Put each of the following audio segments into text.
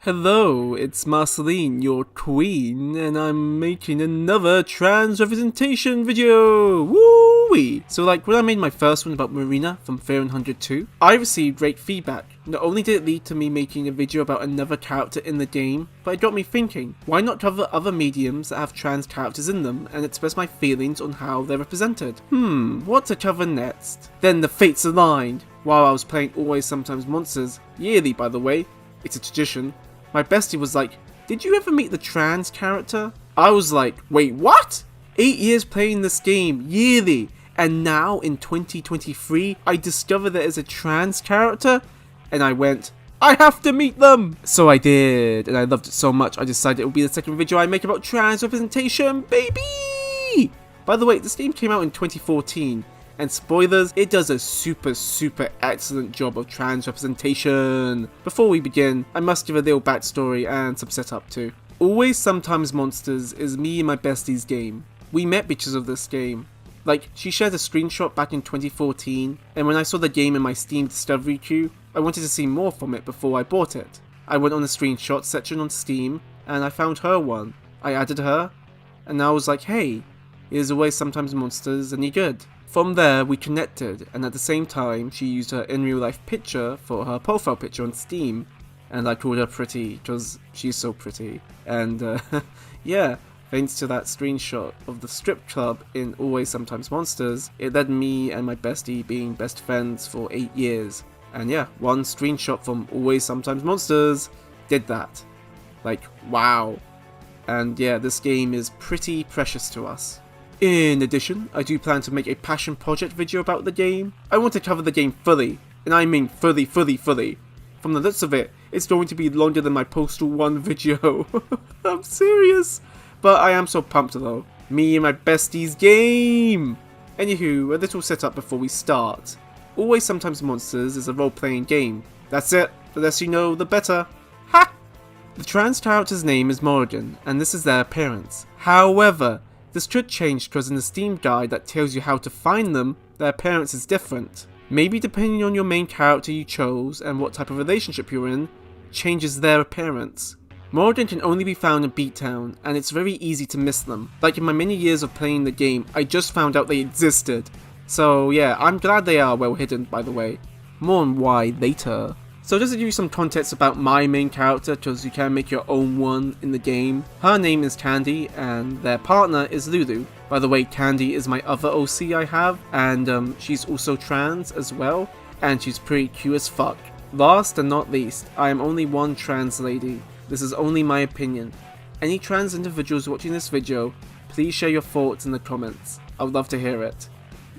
Hello, it's Marceline, your queen, and I'm making another trans representation video! Woo-wee! So when I made my first one about Marina from Fear 102, I received great feedback. Not only did it lead to me making a video about another character in the game, but it got me thinking, why not cover other mediums that have trans characters in them and express my feelings on how they're represented? What to cover next? Then the fates aligned. While I was playing Always Sometimes Monsters, yearly by the way, it's a tradition, my bestie was like, did you ever meet the trans character? I was like, wait, what? 8 years playing this game, yearly, and now in 2023, I discover there is a trans character? And I went, I have to meet them! So I did, and I loved it so much, I decided it would be the second video I make about trans representation, baby! By the way, this game came out in 2014, and spoilers, it does a super excellent job of trans representation. Before we begin, I must give a little backstory and some setup too. Always Sometimes Monsters is me and my bestie's game. We met because of this game. She shared a screenshot back in 2014, and when I saw the game in my Steam discovery queue, I wanted to see more from it before I bought it. I went on the screenshot section on Steam, and I found her one. I added her, and I was like, hey, here's Always Sometimes Monsters, any good? From there, we connected, and at the same time, she used her in real life picture for her profile picture on Steam, and I called her pretty, because she's so pretty. And yeah, thanks to that screenshot of the strip club in Always Sometimes Monsters, it led me and my bestie being best friends for 8 years. And yeah, one screenshot from Always Sometimes Monsters did that. Wow. And yeah, this game is pretty precious to us. In addition, I do plan to make a passion project video about the game. I want to cover the game fully, and I mean fully. From the looks of it, it's going to be longer than my Postal 1 video. I'm serious. But I am so pumped though. Me and my bestie's game! Anywho, a little setup before we start. Always Sometimes Monsters is a role-playing game. That's it. The less you know, the better. Ha! The trans character's name is Morrigan, and this is their appearance. However, this could change because in the Steam guide that tells you how to find them, their appearance is different. Maybe depending on your main character you chose and what type of relationship you're in, changes their appearance. Morrigan can only be found in Beattown, and it's very easy to miss them. In my many years of playing the game, I just found out they existed. So yeah, I'm glad they are well hidden by the way. More on why later. So just to give you some context about my main character, because you can make your own one in the game. Her name is Candy, and their partner is Lulu. By the way, Candy is my other OC I have, and she's also trans as well, and she's pretty cute as fuck. Last and not least, I am only one trans lady. This is only my opinion. Any trans individuals watching this video, please share your thoughts in the comments. I would love to hear it.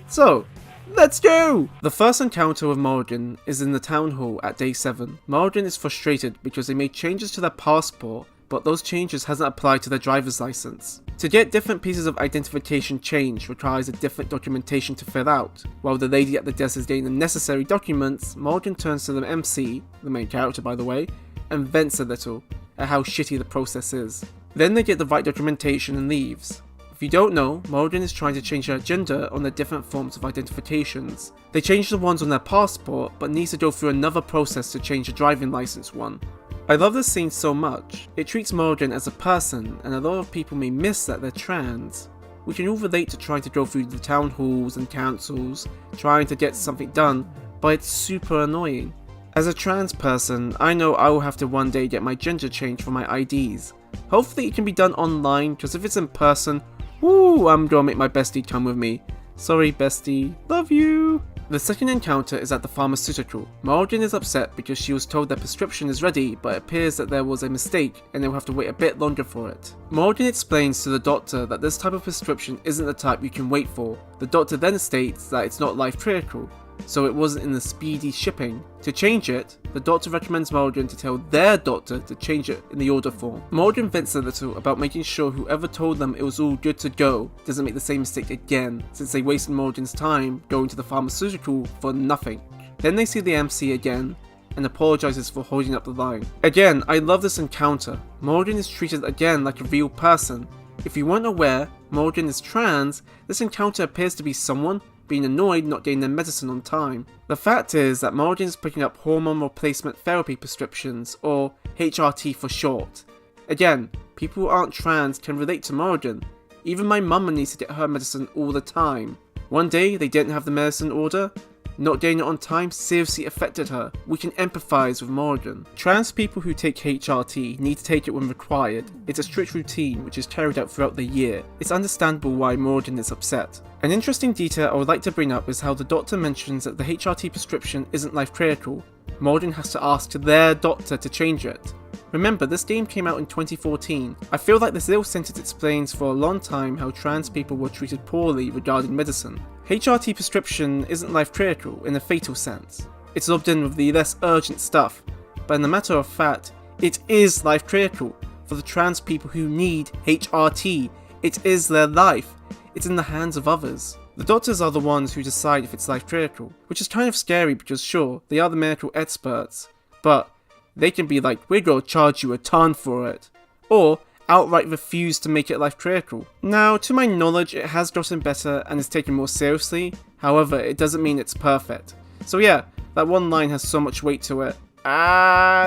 So, let's go! The first encounter with Morrigan is in the town hall at day 7. Morrigan is frustrated because they made changes to their passport, but those changes hasn't applied to their driver's license. To get different pieces of identification changed requires a different documentation to fill out. While the lady at the desk is getting the necessary documents, Morrigan turns to the MC, the main character by the way, and vents a little at how shitty the process is. Then they get the right documentation and leaves. If you don't know, Morrigan is trying to change her gender on the different forms of identifications. They change the ones on their passport, but needs to go through another process to change the driving license one. I love this scene so much. It treats Morrigan as a person, and a lot of people may miss that they're trans. We can all relate to trying to go through the town halls and councils, trying to get something done, but it's super annoying. As a trans person, I know I will have to one day get my gender changed for my IDs. Hopefully it can be done online, because if it's in person, woo, I'm gonna make my bestie come with me. Sorry bestie, love you! The second encounter is at the pharmaceutical. Morrigan is upset because she was told their prescription is ready, but it appears that there was a mistake and they'll have to wait a bit longer for it. Morrigan explains to the doctor that this type of prescription isn't the type you can wait for. The doctor then states that it's not life critical, so it wasn't in the speedy shipping. To change it, the doctor recommends Morrigan to tell their doctor to change it in the order form. Morrigan vents a little about making sure whoever told them it was all good to go doesn't make the same mistake again, since they wasted Morrigan's time going to the pharmaceutical for nothing. Then they see the MC again, and apologizes for holding up the line. Again, I love this encounter. Morrigan is treated again like a real person. If you weren't aware, Morrigan is trans, this encounter appears to be someone being annoyed not getting their medicine on time. The fact is that Morrigan is picking up hormone replacement therapy prescriptions, or HRT for short. Again, people who aren't trans can relate to Morrigan. Even my mum needs to get her medicine all the time. One day they didn't have the medicine order. Not getting it on time seriously affected her. We can empathise with Morrigan. Trans people who take HRT need to take it when required. It's a strict routine which is carried out throughout the year. It's understandable why Morrigan is upset. An interesting detail I would like to bring up is how the doctor mentions that the HRT prescription isn't life critical. Morrigan has to ask their doctor to change it. Remember, this game came out in 2014. I feel like this little sentence explains for a long time how trans people were treated poorly regarding medicine. HRT prescription isn't life critical in a fatal sense. It's lobbed in with the less urgent stuff, but in the matter of fact, it is life critical for the trans people who need HRT. It is their life. It's in the hands of others. The doctors are the ones who decide if it's life critical, which is kind of scary because sure, they are the medical experts, but they can be like, we're gonna charge you a ton for it, or outright refuse to make it life critical. Now, to my knowledge, it has gotten better and is taken more seriously, however, it doesn't mean it's perfect. So yeah, that one line has so much weight to it.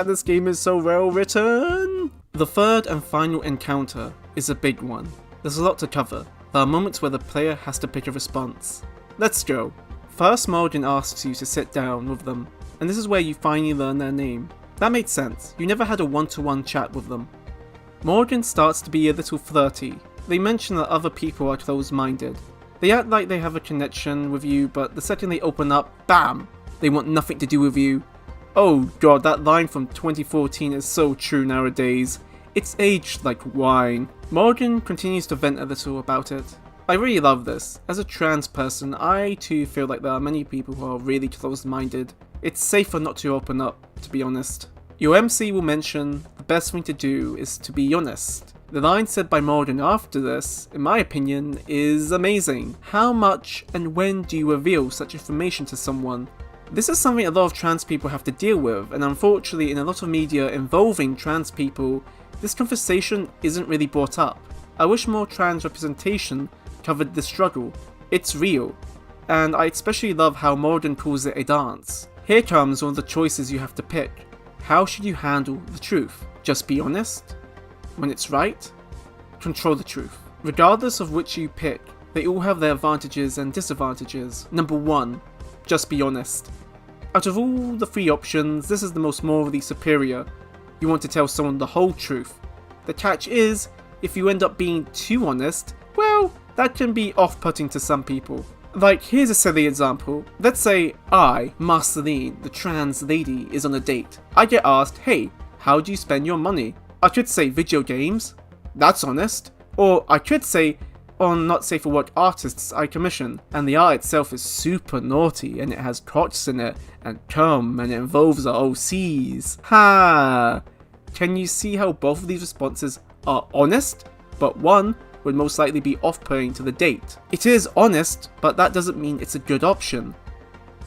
This game is so well written! The third and final encounter is a big one. There's a lot to cover. There are moments where the player has to pick a response. Let's go. First, Morrigan asks you to sit down with them, and this is where you finally learn their name. That made sense, you never had a one-to-one chat with them. Morrigan starts to be a little flirty. They mention that other people are closed-minded. They act like they have a connection with you, but the second they open up, BAM! They want nothing to do with you. Oh god, that line from 2014 is so true nowadays. It's aged like wine. Morrigan continues to vent a little about it. I really love this. As a trans person, I too feel like there are many people who are really closed-minded. It's safer not to open up, to be honest. Your MC will mention the best thing to do is to be honest. The line said by Morrigan after this, in my opinion, is amazing. How much and when do you reveal such information to someone? This is something a lot of trans people have to deal with, and unfortunately in a lot of media involving trans people, this conversation isn't really brought up. I wish more trans representation covered this struggle. It's real, and I especially love how Morrigan calls it a dance. Here comes one of the choices you have to pick. How should you handle the truth? Just be honest? When it's right? Control the truth. Regardless of which you pick, they all have their advantages and disadvantages. Number 1. Just be honest. Out of all the 3 options, this is the most morally superior. You want to tell someone the whole truth. The catch is, if you end up being too honest, well, that can be off-putting to some people. Like, here's a silly example. Let's say I, Marceline, the trans lady, is on a date. I get asked, hey, how do you spend your money? I could say video games. That's honest. Or I could say, on not safe for work artists I commission, and the art itself is super naughty and it has crotches in it, and cum, and it involves our OCs. Ha! Can you see how both of these responses are honest, but one would most likely be off-putting to the date? It is honest, but that doesn't mean it's a good option.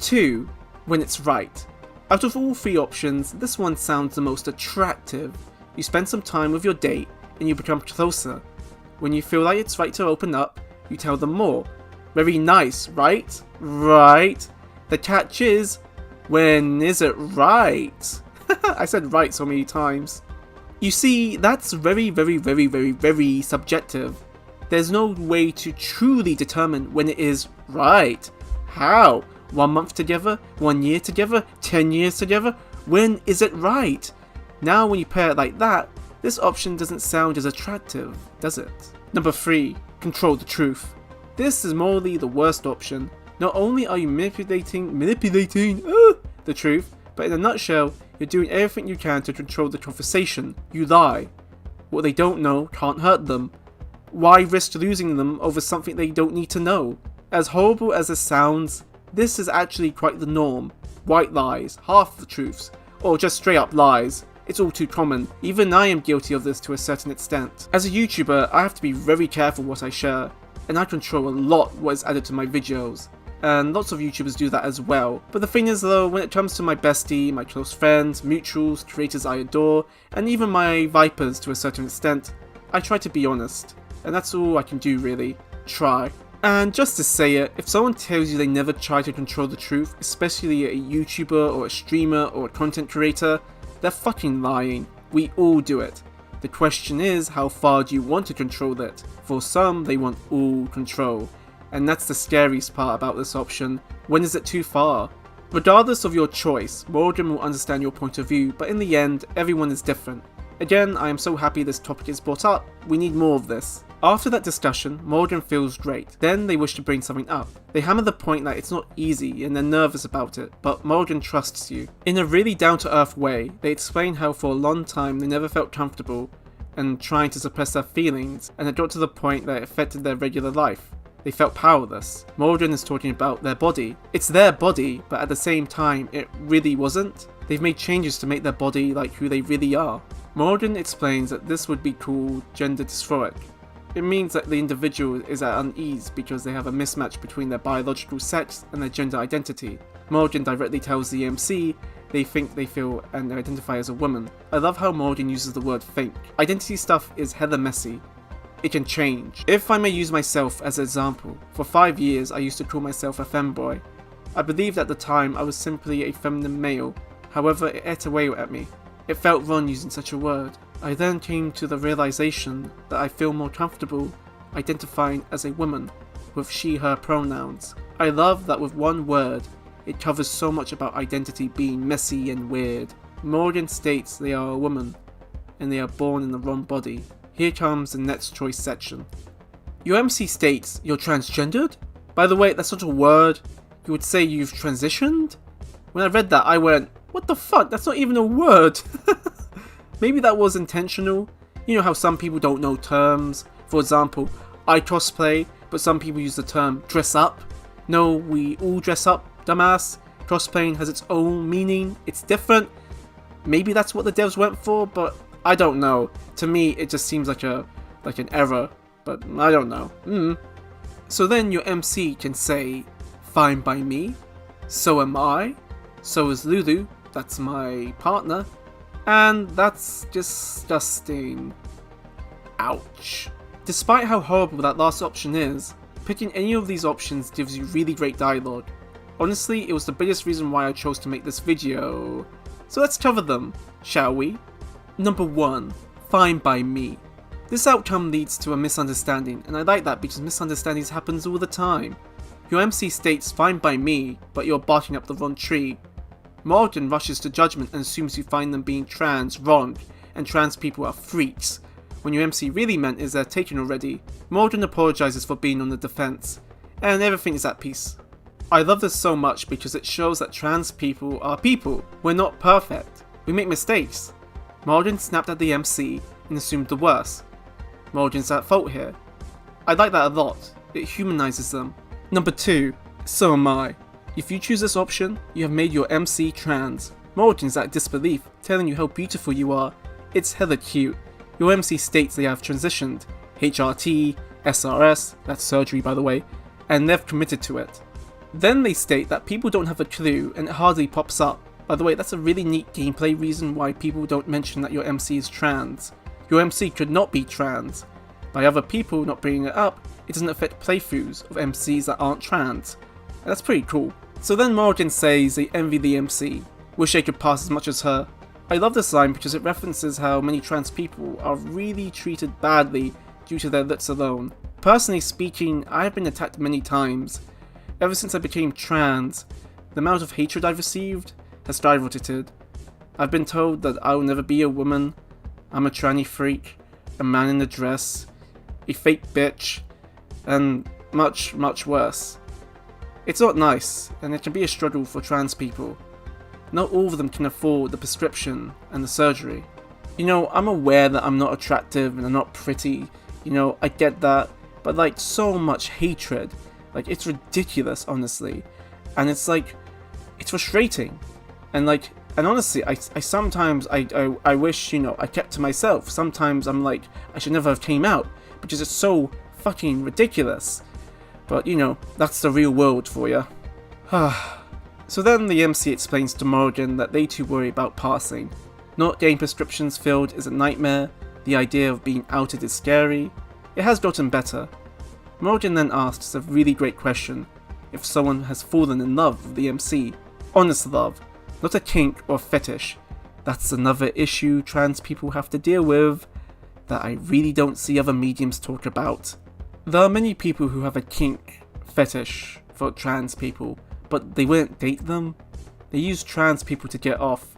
2. When it's right. Out of all 3 options, this one sounds the most attractive. You spend some time with your date, and you become closer. When you feel like it's right to open up, you tell them more. Very nice, right? Right. The catch is, when is it right? I said right so many times. You see, that's very subjective. There's no way to truly determine when it is right. How? 1 month together? 1 year together? 10 years together? When is it right? Now when you pair it like that, this option doesn't sound as attractive, does it? Number 3. Control the truth. This is morally the worst option. Not only are you manipulating the truth, but in a nutshell, you're doing everything you can to control the conversation. You lie. What they don't know can't hurt them. Why risk losing them over something they don't need to know? As horrible as this sounds, this is actually quite the norm. White lies, half the truths, or just straight up lies. It's all too common. Even I am guilty of this to a certain extent. As a YouTuber, I have to be very careful what I share, and I control a lot what is added to my videos. And lots of YouTubers do that as well. But the thing is though, when it comes to my bestie, my close friends, mutuals, creators I adore, and even my vipers to a certain extent, I try to be honest. And that's all I can do really. Try. And just to say it, if someone tells you they never try to control the truth, especially a YouTuber or a streamer or a content creator, they're fucking lying. We all do it. The question is, how far do you want to control it? For some, they want all control. And that's the scariest part about this option. When is it too far? Regardless of your choice, Morrigan will understand your point of view, but in the end, everyone is different. Again, I am so happy this topic is brought up. We need more of this. After that discussion, Morrigan feels great. Then they wish to bring something up. They hammer the point that it's not easy and they're nervous about it, but Morrigan trusts you. In a really down-to-earth way, they explain how for a long time they never felt comfortable and trying to suppress their feelings, and it got to the point that it affected their regular life. They felt powerless. Morrigan is talking about their body. It's their body, but at the same time, it really wasn't. They've made changes to make their body like who they really are. Morrigan explains that this would be called gender dysphoric. It means that the individual is at unease because they have a mismatch between their biological sex and their gender identity. Morrigan directly tells the MC they think they feel and identify as a woman. I love how Morrigan uses the word think. Identity stuff is hella messy. It can change. If I may use myself as an example, for 5 years I used to call myself a femboy. I believed at the time I was simply a feminine male, however it ate away at me. It felt wrong using such a word. I then came to the realization that I feel more comfortable identifying as a woman, with she/her pronouns. I love that with one word, it covers so much about identity being messy and weird. Morrigan states they are a woman, and they are born in the wrong body. Here comes the next choice section. Your MC states you're transgendered? By the way, that's not a word. You would say you've transitioned? When I read that, I went, what the fuck? That's not even a word. Maybe that was intentional. You know how some people don't know terms? For example, I cosplay, but some people use the term dress up. No, we all dress up, dumbass. Cosplaying has its own meaning. It's different. Maybe that's what the devs went for, but I don't know. To me, it just seems like an error, but I don't know. So then your MC can say, fine by me, so am I, so is Lulu, that's my partner, and that's disgusting. Ouch. Despite how horrible that last option is, picking any of these options gives you really great dialogue. Honestly, it was the biggest reason why I chose to make this video. So let's cover them, shall we? Number 1. Fine by me. This outcome leads to a misunderstanding, and I like that because misunderstandings happens all the time. Your MC states fine by me, but you're barking up the wrong tree. Morrigan rushes to judgment and assumes you find them being trans wrong, and trans people are freaks, when your MC really meant is they're taken already. Morrigan apologizes for being on the defense, and everything is at peace. I love this so much because it shows that trans people are people. We're not perfect. We make mistakes. Morrigan snapped at the MC and assumed the worst. Morrigan's at fault here. I like that a lot. It humanizes them. Number 2. So am I. If you choose this option, you have made your MC trans. Morrigan's at disbelief, telling you how beautiful you are. It's hella cute. Your MC states they have transitioned. HRT, SRS, that's surgery by the way, and they've committed to it. Then they state that people don't have a clue and it hardly pops up. By the way, that's a really neat gameplay reason why people don't mention that your MC is trans. Your MC could not be trans. By other people not bringing it up, it doesn't affect playthroughs of MCs that aren't trans. And that's pretty cool. So then Morrigan says they envy the MC, wish they could pass as much as her. I love this line because it references how many trans people are really treated badly due to their looks alone. Personally speaking, I have been attacked many times. Ever since I became trans, the amount of hatred I've received has skyrocketed. I've been told that I will never be a woman, I'm a tranny freak, a man in a dress, a fake bitch, and much, much worse. It's not nice, and it can be a struggle for trans people. Not all of them can afford the prescription and the surgery. You know, I'm aware that I'm not attractive and I'm not pretty, you know, I get that, but like so much hatred, like it's ridiculous honestly, and it's like, it's frustrating, and honestly, I sometimes, I wish, you know, I kept to myself. Sometimes I'm like, I should never have came out, because it's so fucking ridiculous. But, you know, that's the real world for you. So then the MC explains to Morrigan that they too worry about passing. Not getting prescriptions filled is a nightmare, the idea of being outed is scary. It has gotten better. Morrigan then asks a really great question: if someone has fallen in love with the MC. Honest love, not a kink or fetish. That's another issue trans people have to deal with that I really don't see other mediums talk about. There are many people who have a kink fetish for trans people, but they wouldn't date them. They use trans people to get off.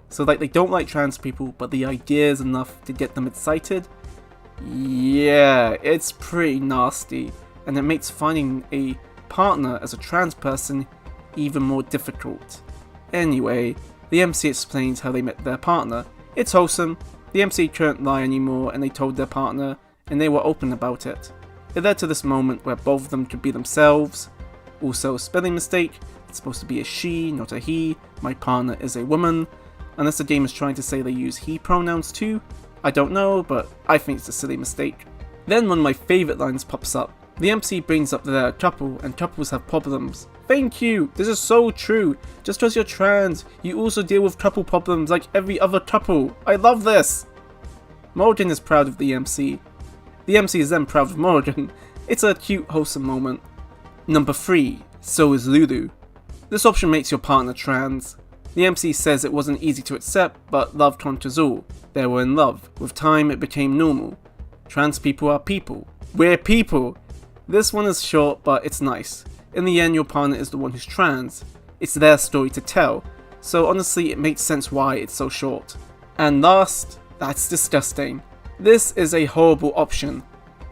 So like, they don't like trans people, but the idea is enough to get them excited. Yeah, it's pretty nasty, and it makes finding a partner as a trans person even more difficult. Anyway, the MC explains how they met their partner. It's wholesome. The MC couldn't lie anymore, and they told their partner, and they were open about it. It led to this moment where both of them could be themselves. Also, spelling mistake, it's supposed to be a she, not a he. My partner is a woman. Unless the game is trying to say they use he pronouns too. I don't know, but I think it's a silly mistake. Then one of my favourite lines pops up. The MC brings up that they're a couple, and couples have problems. Thank you, this is so true. Just because you're trans, you also deal with couple problems like every other couple. I love this. Morrigan is proud of the MC. The MC is then proud of Morrigan. It's a cute, wholesome moment. Number 3, so is LOOOOOO. This option makes your partner trans. The MC says it wasn't easy to accept, but love conquers all. They were in love. With time, it became normal. Trans people are people. We're people. This one is short, but it's nice. In the end, your partner is the one who's trans. It's their story to tell. So honestly, it makes sense why it's so short. And last, that's disgusting. This is a horrible option.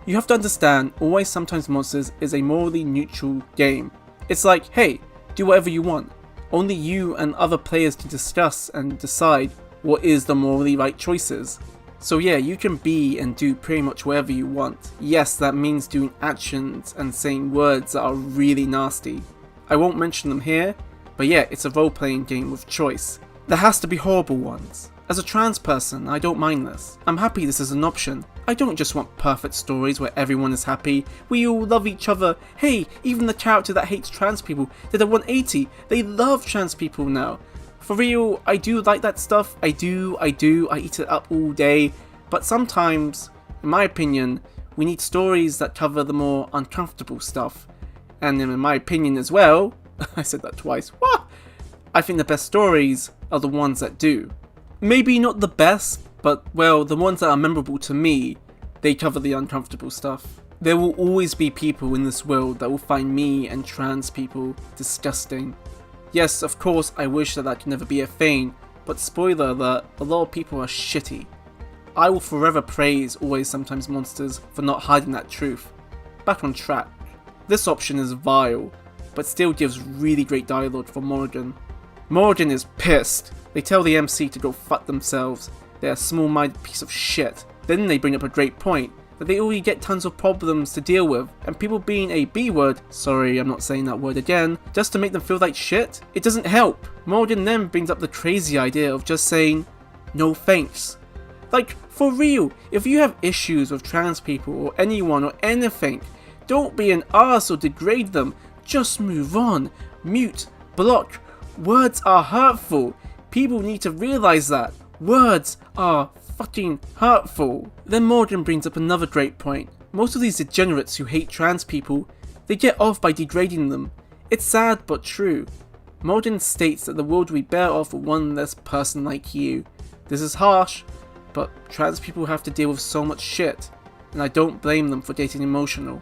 You have to understand, Always Sometimes Monsters is a morally neutral game. It's like, hey, do whatever you want. Only you and other players can discuss and decide what is the morally right choices. So yeah, you can be and do pretty much whatever you want. Yes, that means doing actions and saying words that are really nasty. I won't mention them here, but yeah, it's a role-playing game with choice. There has to be horrible ones. As a trans person, I don't mind this. I'm happy this is an option. I don't just want perfect stories where everyone is happy, we all love each other. Hey, even the character that hates trans people did a 180. They love trans people now. For real, I do like that stuff. I do. I eat it up all day. But sometimes, in my opinion, we need stories that cover the more uncomfortable stuff. And in my opinion as well, I said that twice, what? I think the best stories are the ones that do. Maybe not the best, but well, the ones that are memorable to me, they cover the uncomfortable stuff. There will always be people in this world that will find me and trans people disgusting. Yes, of course, I wish that that could never be a thing, but spoiler alert, a lot of people are shitty. I will forever praise Always Sometimes Monsters for not hiding that truth. Back on track. This option is vile, but still gives really great dialogue for Morrigan. Morrigan is pissed. They tell the MC to go fuck themselves. They're a small-minded piece of shit. Then they bring up a great point, that they already get tons of problems to deal with, and people being a B-word, sorry I'm not saying that word again, just to make them feel like shit, it doesn't help. Morrigan then brings up the crazy idea of just saying, no thanks. Like, for real, if you have issues with trans people or anyone or anything, don't be an arse or degrade them, just move on, mute, block. Words are hurtful. People need to realize that. Words are fucking hurtful. Then Morrigan brings up another great point. Most of these degenerates who hate trans people, they get off by degrading them. It's sad but true. Morrigan states that the world will be better off with one less person like you. This is harsh, but trans people have to deal with so much shit, and I don't blame them for getting emotional.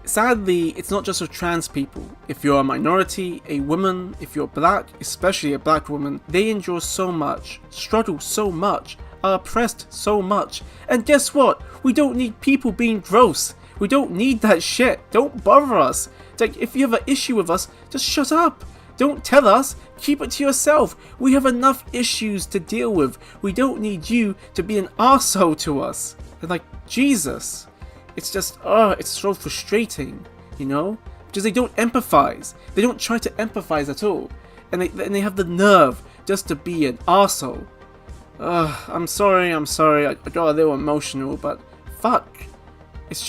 Sadly, it's not just with trans people. If you're a minority, a woman, if you're black, especially a black woman, they endure so much, struggle so much, are oppressed so much. And guess what? We don't need people being gross. We don't need that shit. Don't bother us. It's like, if you have an issue with us, just shut up. Don't tell us. Keep it to yourself. We have enough issues to deal with. We don't need you to be an arsehole to us. And like, Jesus. It's just, it's so frustrating, you know? Because they don't empathize. They don't try to empathize at all. And they have the nerve just to be an arsehole. I'm sorry. I got a little emotional, but fuck. It's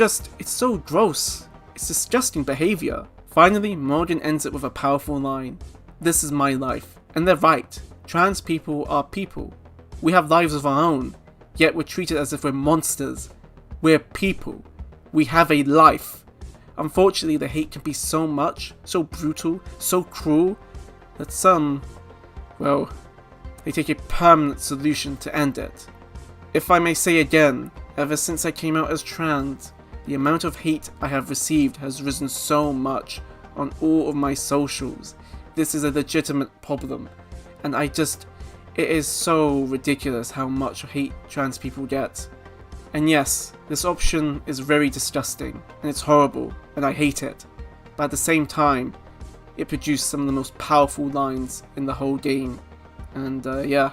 so gross. It's disgusting behavior. Finally, Morrigan ends it with a powerful line. This is my life. And they're right. Trans people are people. We have lives of our own. Yet we're treated as if we're monsters. We're people. We have a life. Unfortunately, the hate can be so much, so brutal, so cruel, that some, well, they take a permanent solution to end it. If I may say again, ever since I came out as trans, the amount of hate I have received has risen so much on all of my socials. This is a legitimate problem, and it is so ridiculous how much hate trans people get. And yes, this option is very disgusting, and it's horrible, and I hate it, but at the same time, it produced some of the most powerful lines in the whole game, and yeah,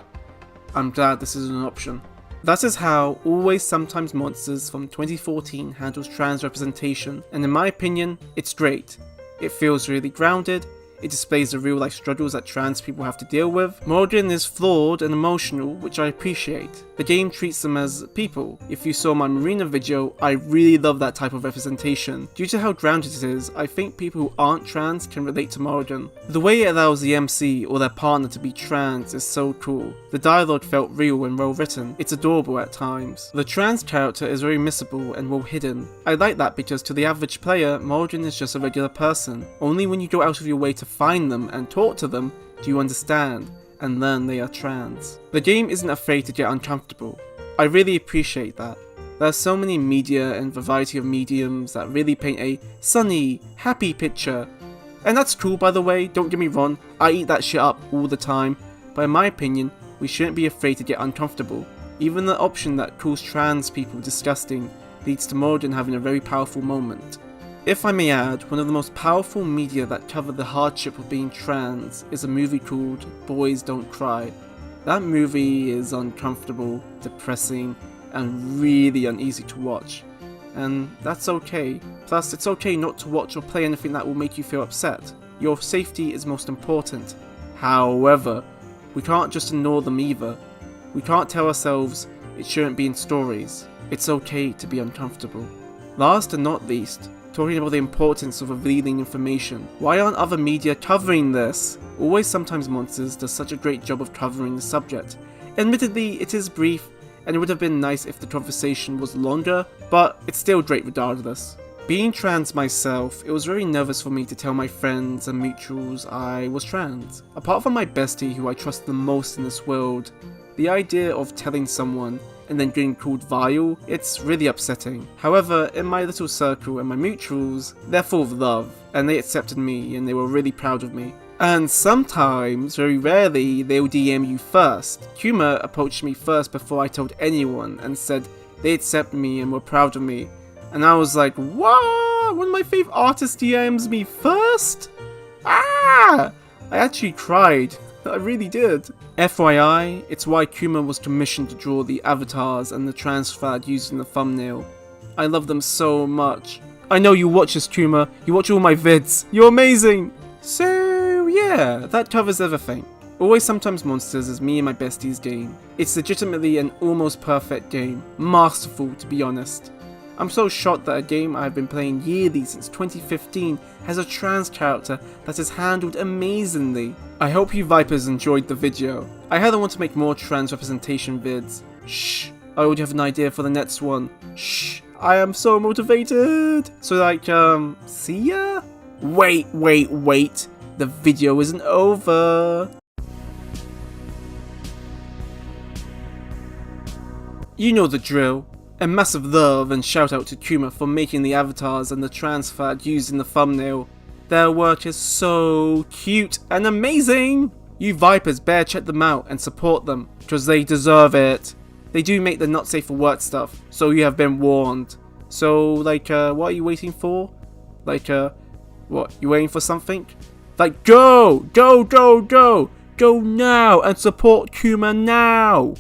I'm glad this is an option. That is how Always Sometimes Monsters from 2014 handles trans representation, and in my opinion, it's great. It feels really grounded. It displays the real life struggles that trans people have to deal with. Morrigan is flawed and emotional, which I appreciate. The game treats them as people. If you saw my Marina video, I really love that type of representation. Due to how grounded it is, I think people who aren't trans can relate to Morrigan. The way it allows the MC or their partner to be trans is so cool. The dialogue felt real and well written. It's adorable at times. The trans character is very missable and well hidden. I like that because to the average player, Morrigan is just a regular person. Only when you go out of your way to find them and talk to them do you understand and learn they are trans. The game isn't afraid to get uncomfortable. I really appreciate that. There are so many media and variety of mediums that really paint a sunny, happy picture. And that's cool, by the way, don't get me wrong, I eat that shit up all the time, but in my opinion, we shouldn't be afraid to get uncomfortable. Even the option that calls trans people disgusting leads to Morrigan having a very powerful moment. If I may add, one of the most powerful media that cover the hardship of being trans is a movie called Boys Don't Cry. That movie is uncomfortable, depressing, and really uneasy to watch. And that's okay. Plus, it's okay not to watch or play anything that will make you feel upset. Your safety is most important. However, we can't just ignore them either. We can't tell ourselves it shouldn't be in stories. It's okay to be uncomfortable. Last and not least, talking about the importance of revealing information. Why aren't other media covering this? Always Sometimes Monsters does such a great job of covering the subject. Admittedly, it is brief, and it would have been nice if the conversation was longer, but it's still great regardless. Being trans myself, it was very nervous for me to tell my friends and mutuals I was trans. Apart from my bestie who I trust the most in this world, the idea of telling someone and then getting called vile, it's really upsetting. However, in my little circle and my mutuals, they're full of love, and they accepted me and they were really proud of me. And sometimes, very rarely, they'll DM you first. Kuma approached me first before I told anyone and said they accept me and were proud of me. And I was like, what? One of my fave artists DMs me first? Ah! I actually cried. I really did. FYI, it's why Kuma was commissioned to draw the avatars and the trans flag used in the thumbnail. I love them so much. I know you watch this, Kuma. You watch all my vids. You're amazing! So yeah, that covers everything. Always Sometimes Monsters is me and my bestie's game. It's legitimately an almost perfect game. Masterful, to be honest. I'm so shocked that a game I've been playing yearly since 2015 has a trans character that is handled amazingly. I hope you Vipers enjoyed the video. I heard I want to make more trans representation vids. Shh, I already have an idea for the next one. Shh, I am so motivated. So like, see ya? Wait, the video isn't over. You know the drill. A massive love and shout out to Kuma for making the avatars and the trans flag used in the thumbnail. Their work is so cute and amazing! You Vipers better check them out and support them, because they deserve it. They do make the not safe for work stuff, so you have been warned. So, like, what are you waiting for? Like, what, you waiting for something? Like, go now and support Kuma now!